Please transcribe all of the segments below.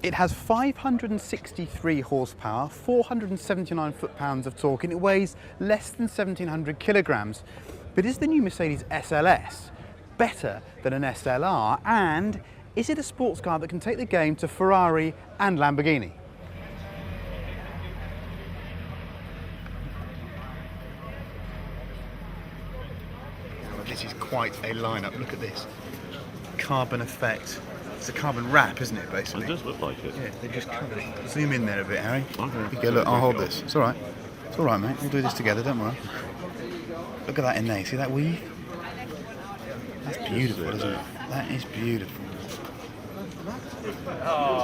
It has 563 horsepower, 479 foot-pounds of torque, and it weighs less than 1,700 kilograms. But is the new Mercedes SLS better than an SLR? And is it a sports car that can take the game to Ferrari and Lamborghini? This is quite a lineup. Look at this. Carbon effect. It's a carbon wrap, isn't it, basically? It does look like it. Yeah, they just covered it. Zoom in there a bit, Harry. Okay. Okay, look, I'll hold this. It's all right. It's all right, mate. We'll do this together, don't worry. Look at that in there. See that weave? That's beautiful, isn't it? That is beautiful.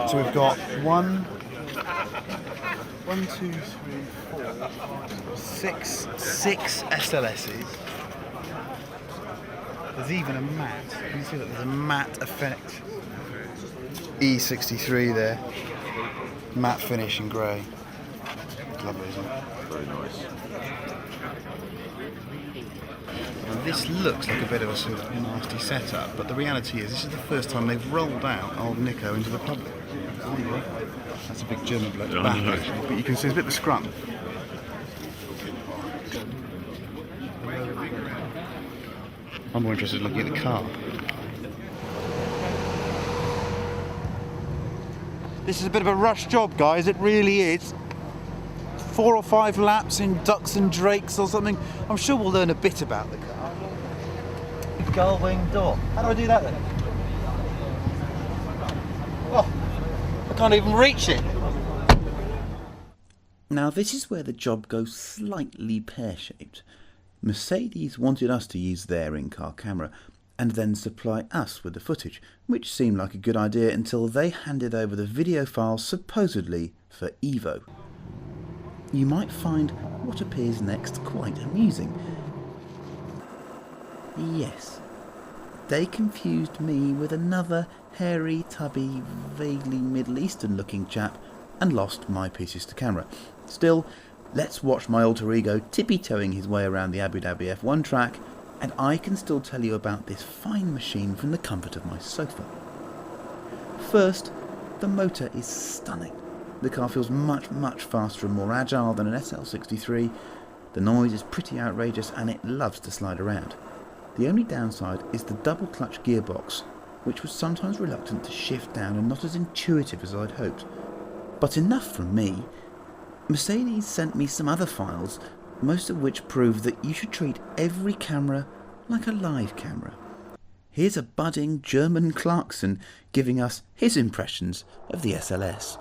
So we've got one, two, three, four, six SLSs. There's even a matte. Can you see that there's a matte effect? E63 there. Matte finish in grey. Lovely, isn't it? Very nice. And this looks like a bit of a sort of nasty setup, but the reality is this is the first time they've rolled out old Nico into the public. That's a big German bloke's back, actually, but you can see there's a bit of a scrum. I'm more interested in looking at the car. This is a bit of a rush job, guys, it really is. 4 or 5 laps in ducks and drakes or something. I'm sure we'll learn a bit about the car. Gull-wing door. How do I do that then? Oh, I can't even reach it. Now this is where the job goes slightly pear-shaped. Mercedes wanted us to use their in-car camera and then supply us with the footage, which seemed like a good idea until they handed over the video files supposedly for EVO. You might find what appears next quite amusing. Yes, they confused me with another hairy, tubby, vaguely Middle Eastern looking chap and lost my pieces to camera. Still, let's watch my alter ego tippy-toeing his way around the Abu Dhabi F1 track, and I can still tell you about this fine machine from the comfort of my sofa. First, the motor is stunning. The car feels much faster and more agile than an SL63. The noise is pretty outrageous and it loves to slide around. The only downside is the double clutch gearbox, which was sometimes reluctant to shift down and not as intuitive as I'd hoped. But enough from me. Mercedes sent me some other files, most of which prove that you should treat every camera like a live camera. Here's a budding German Clarkson giving us his impressions of the SLS.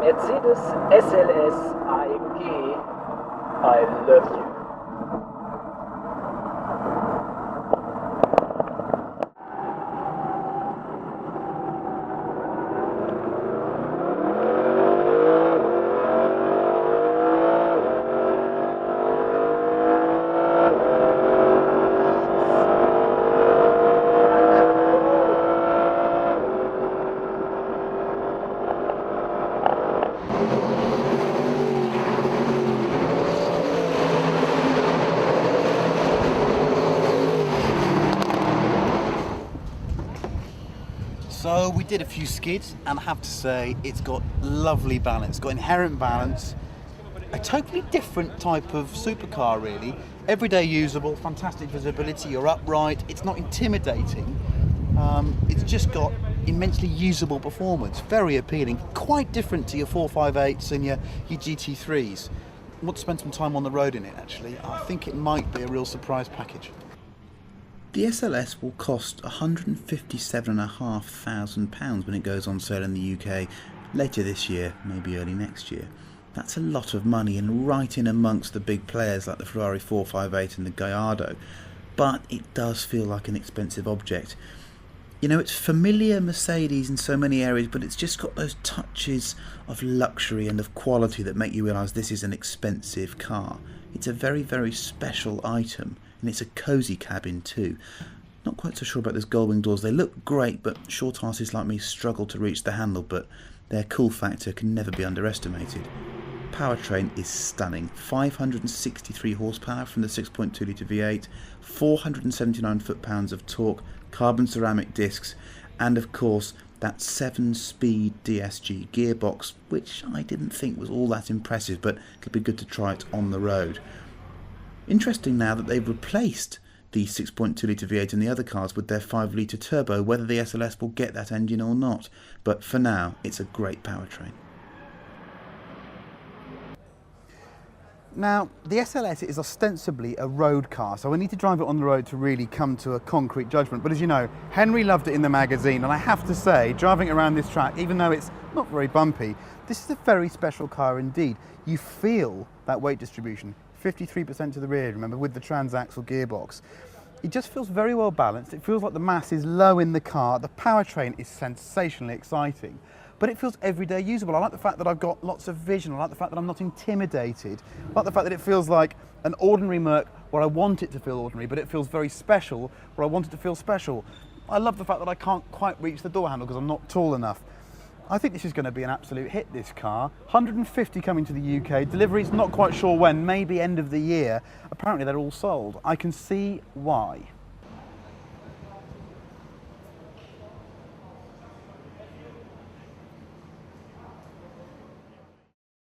Mercedes SLS AMG, I love you. So we did a few skids and I have to say it's got lovely balance, got inherent balance, a totally different type of supercar really, everyday usable, fantastic visibility, you're upright, it's not intimidating, it's just got immensely usable performance, very appealing, quite different to your 458s and your GT3s. I want to spend some time on the road in it actually, I think it might be a real surprise package. The SLS will cost £157,500 when it goes on sale in the UK later this year, maybe early next year. That's a lot of money and right in amongst the big players like the Ferrari 458 and the Gallardo, but it does feel like an expensive object. You know, it's familiar Mercedes in so many areas, but it's just got those touches of luxury and of quality that make you realise this is an expensive car. It's a very special item. And it's a cosy cabin too. Not quite so sure about those gull-wing doors. They look great, but short asses like me struggle to reach the handle, but their cool factor can never be underestimated. powertrain is stunning. 563 horsepower from the 6.2 litre V8, 479 foot-pounds of torque, carbon ceramic discs, and of course that 7-speed DSG gearbox, which I didn't think was all that impressive, but it'll be good to try it on the road. Interesting now that they've replaced the 6.2 litre V8 in the other cars with their 5 litre turbo, whether the SLS will get that engine or not, but for now it's a great powertrain. Now, the SLS is ostensibly a road car, so we need to drive it on the road to really come to a concrete judgment. But as you know, Henry loved it in the magazine, and I have to say, driving around this track, even though it's not very bumpy, this is a very special car indeed. You feel that weight distribution, 53% to the rear, remember, with the transaxle gearbox. It just feels very well balanced. It feels like the mass is low in the car. The powertrain is sensationally exciting, but it feels everyday usable. I like the fact that I've got lots of vision. I like the fact that I'm not intimidated. I like the fact that it feels like an ordinary Merc where I want it to feel ordinary, but it feels very special where I want it to feel special. I love the fact that I can't quite reach the door handle because I'm not tall enough. I think this is going to be an absolute hit, this car. 150 coming to the UK. Delivery's not quite sure when, maybe end of the year. Apparently they're all sold. I can see why.